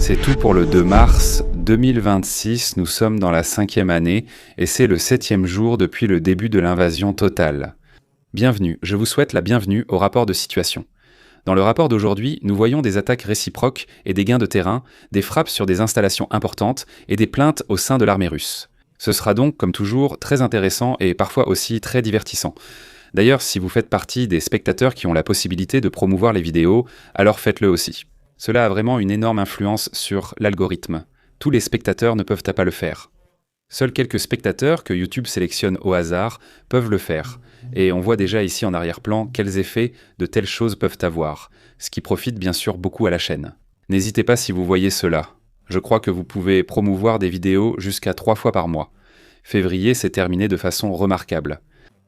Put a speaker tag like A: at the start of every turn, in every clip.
A: C'est tout pour le 2 mars 2026, nous sommes dans la 5e année et c'est le 7e jour depuis le début de l'invasion totale. Bienvenue, je vous souhaite la bienvenue au rapport de situation. Dans le rapport d'aujourd'hui, nous voyons des attaques réciproques et des gains de terrain, des frappes sur des installations importantes et des plaintes au sein de l'armée russe. Ce sera donc, comme toujours, très intéressant et parfois aussi très divertissant. D'ailleurs, si vous faites partie des spectateurs qui ont la possibilité de promouvoir les vidéos, alors faites-le aussi. Cela a vraiment une énorme influence sur l'algorithme. Tous les spectateurs ne peuvent pas le faire. Seuls quelques spectateurs que YouTube sélectionne au hasard peuvent le faire. Et on voit déjà ici en arrière-plan quels effets de telles choses peuvent avoir, ce qui profite bien sûr beaucoup à la chaîne. N'hésitez pas si vous voyez cela. Je crois que vous pouvez promouvoir des vidéos jusqu'à 3 fois par mois. Février s'est terminé de façon remarquable.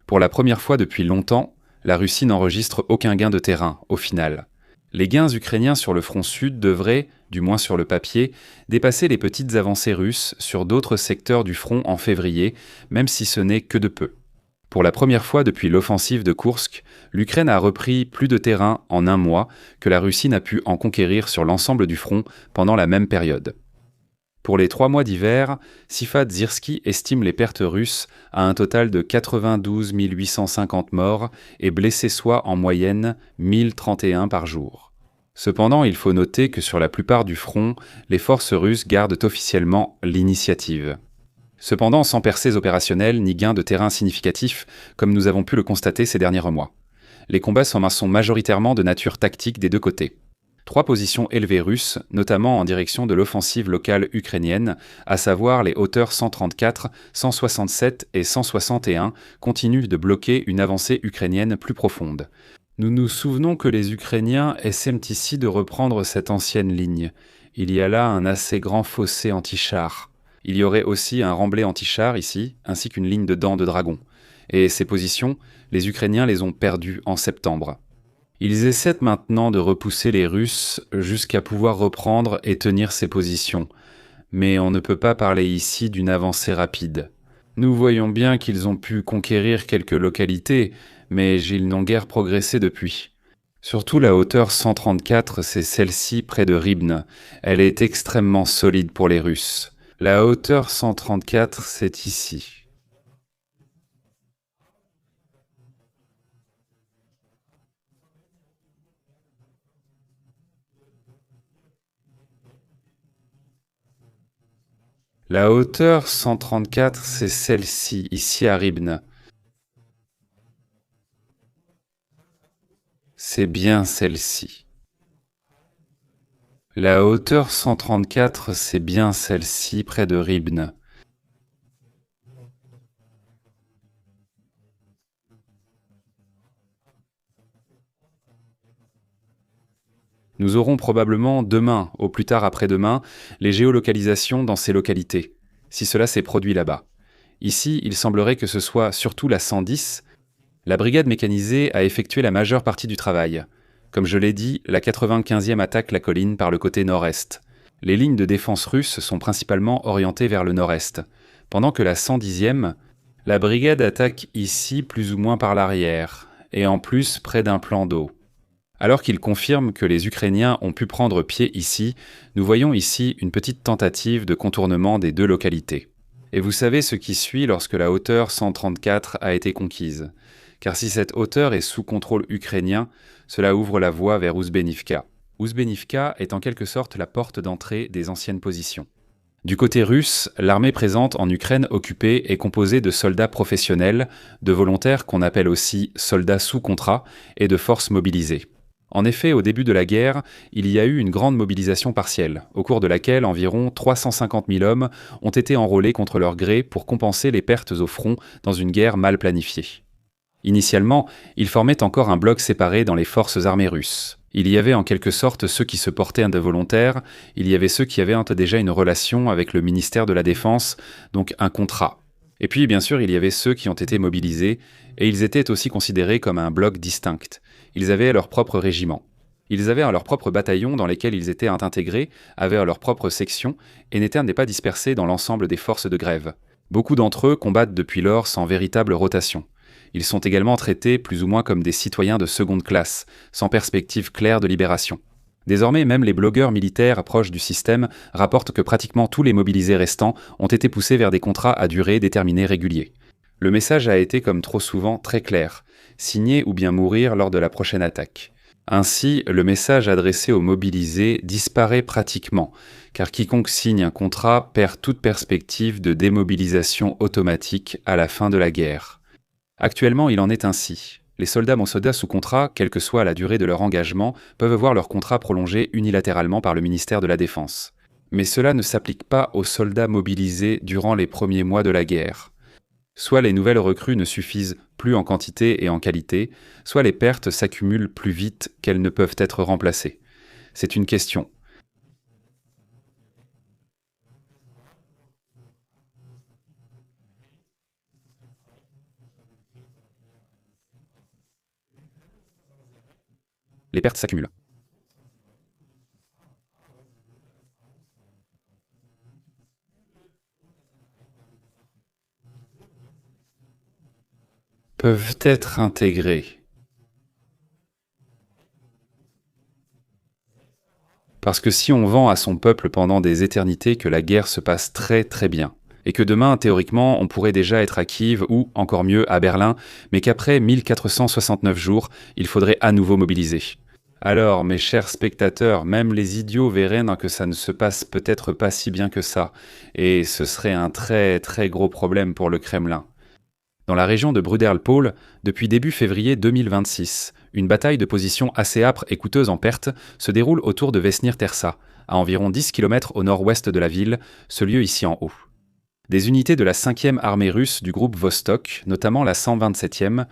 A: Pour la première fois depuis longtemps, la Russie n'enregistre aucun gain de terrain, au final. Les gains ukrainiens sur le front sud devraient, du moins sur le papier, dépasser les petites avancées russes sur d'autres secteurs du front en février, même si ce n'est que de peu. Pour la première fois depuis l'offensive de Koursk, l'Ukraine a repris plus de terrain en un mois que la Russie n'a pu en conquérir sur l'ensemble du front pendant la même période. Pour les 3 mois d'hiver, Sifat Zyrski estime les pertes russes à un total de 92 850 morts et blessés soit en moyenne 1031 par jour. Cependant, il faut noter que sur la plupart du front, les forces russes gardent officiellement l'initiative. Cependant, sans percées opérationnelles ni gains de terrain significatifs, comme nous avons pu le constater ces derniers mois. Les combats sont majoritairement de nature tactique des deux côtés. 3 positions élevées russes, notamment en direction de l'offensive locale ukrainienne, à savoir les hauteurs 134, 167 et 161, continuent de bloquer une avancée ukrainienne plus profonde. Nous nous souvenons que les Ukrainiens essaient ici de reprendre cette ancienne ligne. Il y a là un assez grand fossé anti-char. Il y aurait aussi un remblai anti-char ici, ainsi qu'une ligne de dents de dragon. Et ces positions, les Ukrainiens les ont perdues en septembre. Ils essaient maintenant de repousser les Russes jusqu'à pouvoir reprendre et tenir ces positions. Mais on ne peut pas parler ici d'une avancée rapide. Nous voyons bien qu'ils ont pu conquérir quelques localités, mais ils n'ont guère progressé depuis. Surtout la hauteur 134, c'est celle-ci près de Ribne. Elle est extrêmement solide pour les Russes. La hauteur 134, c'est ici. La hauteur 134, c'est celle-ci, ici à Ribne. C'est bien celle-ci. La hauteur 134, c'est bien celle-ci, près de Ribne. Nous aurons probablement demain, au plus tard après-demain, les géolocalisations dans ces localités, si cela s'est produit là-bas. Ici, il semblerait que ce soit surtout la 110. La brigade mécanisée a effectué la majeure partie du travail. Comme je l'ai dit, la 95e attaque la colline par le côté nord-est. Les lignes de défense russes sont principalement orientées vers le nord-est, pendant que la 110e, la brigade attaque ici plus ou moins par l'arrière, et en plus près d'un plan d'eau. Alors qu'il confirme que les Ukrainiens ont pu prendre pied ici, nous voyons ici une petite tentative de contournement des deux localités. Et vous savez ce qui suit lorsque la hauteur 134 a été conquise. Car si cette hauteur est sous contrôle ukrainien, cela ouvre la voie vers Ouzbenivka. Ouzbenivka est en quelque sorte la porte d'entrée des anciennes positions. Du côté russe, l'armée présente en Ukraine occupée est composée de soldats professionnels, de volontaires qu'on appelle aussi soldats sous contrat et de forces mobilisées. En effet, au début de la guerre, il y a eu une grande mobilisation partielle, au cours de laquelle environ 350 000 hommes ont été enrôlés contre leur gré pour compenser les pertes au front dans une guerre mal planifiée. Initialement, ils formaient encore un bloc séparé dans les forces armées russes. Il y avait en quelque sorte ceux qui se portaient de volontaires, il y avait ceux qui avaient déjà une relation avec le ministère de la Défense, donc un contrat. Et puis, bien sûr, il y avait ceux qui ont été mobilisés, et ils étaient aussi considérés comme un bloc distinct. Ils avaient leur propre régiment. Ils avaient leur propre bataillon dans lesquels ils étaient intégrés, avaient leur propre section, et n'étaient pas dispersés dans l'ensemble des forces de grève. Beaucoup d'entre eux combattent depuis lors sans véritable rotation. Ils sont également traités plus ou moins comme des citoyens de seconde classe, sans perspective claire de libération. Désormais, même les blogueurs militaires proches du système rapportent que pratiquement tous les mobilisés restants ont été poussés vers des contrats à durée déterminée réguliers. Le message a été, comme trop souvent, très clair: signer ou bien mourir lors de la prochaine attaque. Ainsi, le message adressé aux mobilisés disparaît pratiquement, car quiconque signe un contrat perd toute perspective de démobilisation automatique à la fin de la guerre. Actuellement, il en est ainsi. Les soldats sous contrat, quelle que soit la durée de leur engagement, peuvent voir leur contrat prolongé unilatéralement par le ministère de la Défense. Mais cela ne s'applique pas aux soldats mobilisés durant les premiers mois de la guerre. Soit les nouvelles recrues ne suffisent plus en quantité et en qualité, soit les pertes s'accumulent plus vite qu'elles ne peuvent être remplacées. C'est une question. Les pertes s'accumulent. Peuvent être intégrées. Parce que si on vend à son peuple pendant des éternités que la guerre se passe très très bien, et que demain, théoriquement, on pourrait déjà être à Kiev ou, encore mieux, à Berlin, mais qu'après 1469 jours, il faudrait à nouveau mobiliser. Alors, mes chers spectateurs, même les idiots verraient que ça ne se passe peut-être pas si bien que ça, et ce serait un très très gros problème pour le Kremlin. Dans la région de Bruderl-Pol, depuis début février 2026, une bataille de position assez âpre et coûteuse en pertes se déroule autour de Vesnir-Tersa, à environ 10 km au nord-ouest de la ville, ce lieu ici en haut. Des unités de la 5e armée russe du groupe Vostok, notamment la 127e,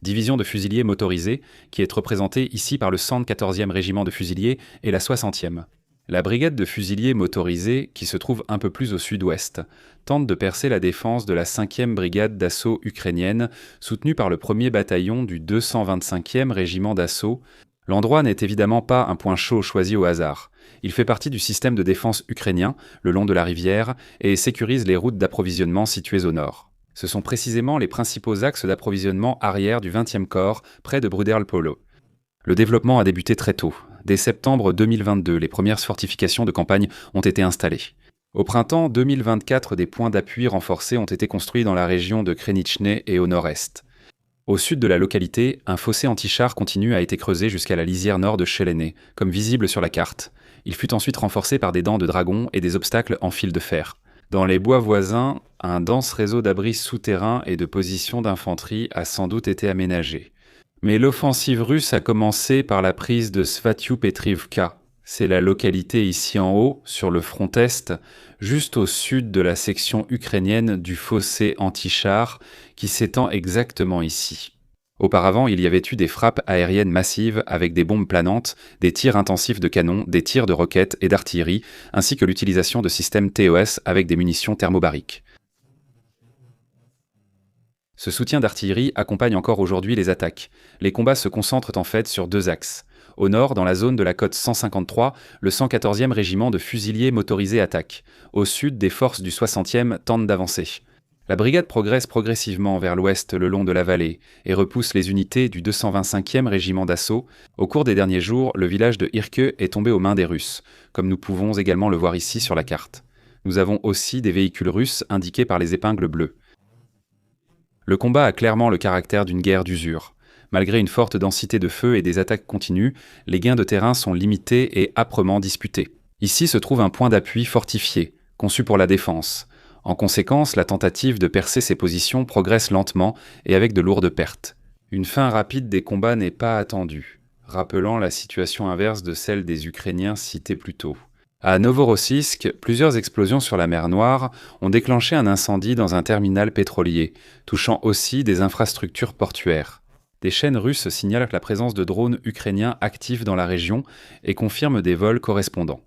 A: division de fusiliers motorisés, qui est représentée ici par le 114e régiment de fusiliers et la 60e. La brigade de fusiliers motorisés, qui se trouve un peu plus au sud-ouest, tente de percer la défense de la 5e brigade d'assaut ukrainienne, soutenue par le 1er bataillon du 225e régiment d'assaut. L'endroit n'est évidemment pas un point chaud choisi au hasard. Il fait partie du système de défense ukrainien, le long de la rivière, et sécurise les routes d'approvisionnement situées au nord. Ce sont précisément les principaux axes d'approvisionnement arrière du 20e corps, près de Bruderl-Pol. Le développement a débuté très tôt. Dès septembre 2022, les premières fortifications de campagne ont été installées. Au printemps 2024, des points d'appui renforcés ont été construits dans la région de Krenichne et au nord-est. Au sud de la localité, un fossé anti-char continu a été creusé jusqu'à la lisière nord de Chelene, comme visible sur la carte. Il fut ensuite renforcé par des dents de dragon et des obstacles en fil de fer. Dans les bois voisins, un dense réseau d'abris souterrains et de positions d'infanterie a sans doute été aménagé. Mais l'offensive russe a commencé par la prise de Svatiopetrivka. C'est la localité ici en haut, sur le front est, juste au sud de la section ukrainienne du fossé anti-char, qui s'étend exactement ici. Auparavant, il y avait eu des frappes aériennes massives avec des bombes planantes, des tirs intensifs de canons, des tirs de roquettes et d'artillerie, ainsi que l'utilisation de systèmes TOS avec des munitions thermobariques. Ce soutien d'artillerie accompagne encore aujourd'hui les attaques. Les combats se concentrent en fait sur deux axes. Au nord, dans la zone de la côte 153, le 114e régiment de fusiliers motorisés attaque. Au sud, des forces du 60e tentent d'avancer. La brigade progresse progressivement vers l'ouest le long de la vallée et repousse les unités du 225e régiment d'assaut. Au cours des derniers jours, le village de Irke est tombé aux mains des Russes, comme nous pouvons également le voir ici sur la carte. Nous avons aussi des véhicules russes indiqués par les épingles bleues. Le combat a clairement le caractère d'une guerre d'usure. Malgré une forte densité de feu et des attaques continues, les gains de terrain sont limités et âprement disputés. Ici se trouve un point d'appui fortifié, conçu pour la défense. En conséquence, la tentative de percer ces positions progresse lentement et avec de lourdes pertes. Une fin rapide des combats n'est pas attendue, rappelant la situation inverse de celle des Ukrainiens citée plus tôt. À Novorossiysk, plusieurs explosions sur la mer Noire ont déclenché un incendie dans un terminal pétrolier, touchant aussi des infrastructures portuaires. Des chaînes russes signalent la présence de drones ukrainiens actifs dans la région et confirment des vols correspondants.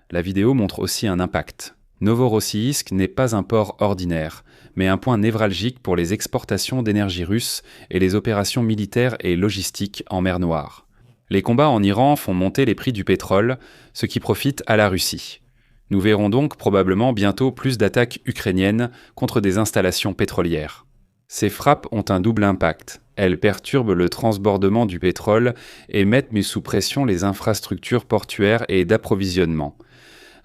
A: La vidéo montre aussi un impact. Novorossiysk n'est pas un port ordinaire, mais un point névralgique pour les exportations d'énergie russe et les opérations militaires et logistiques en mer Noire. Les combats en Iran font monter les prix du pétrole, ce qui profite à la Russie. Nous verrons donc probablement bientôt plus d'attaques ukrainiennes contre des installations pétrolières. Ces frappes ont un double impact. Elles perturbent le transbordement du pétrole et mettent sous pression les infrastructures portuaires et d'approvisionnement.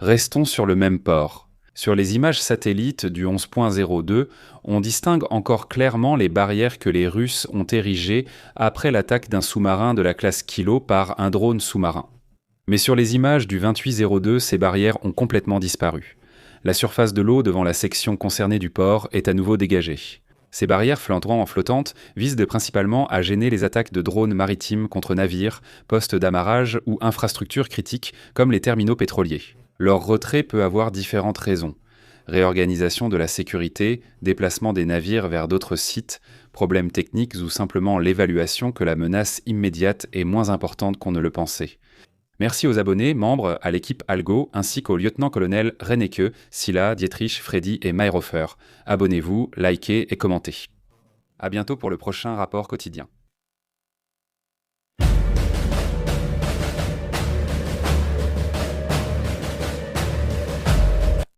A: Restons sur le même port. Sur les images satellites du 11.02, on distingue encore clairement les barrières que les Russes ont érigées après l'attaque d'un sous-marin de la classe Kilo par un drone sous-marin. Mais sur les images du 28.02, ces barrières ont complètement disparu. La surface de l'eau devant la section concernée du port est à nouveau dégagée. Ces barrières flottantes visent principalement à gêner les attaques de drones maritimes contre navires, postes d'amarrage ou infrastructures critiques comme les terminaux pétroliers. Leur retrait peut avoir différentes raisons. Réorganisation de la sécurité, déplacement des navires vers d'autres sites, problèmes techniques ou simplement l'évaluation que la menace immédiate est moins importante qu'on ne le pensait. Merci aux abonnés, membres, à l'équipe Algo, ainsi qu'au lieutenant-colonel Rennecke, Silla, Dietrich, Freddy et Mayhofer. Abonnez-vous, likez et commentez. À bientôt pour le prochain rapport quotidien.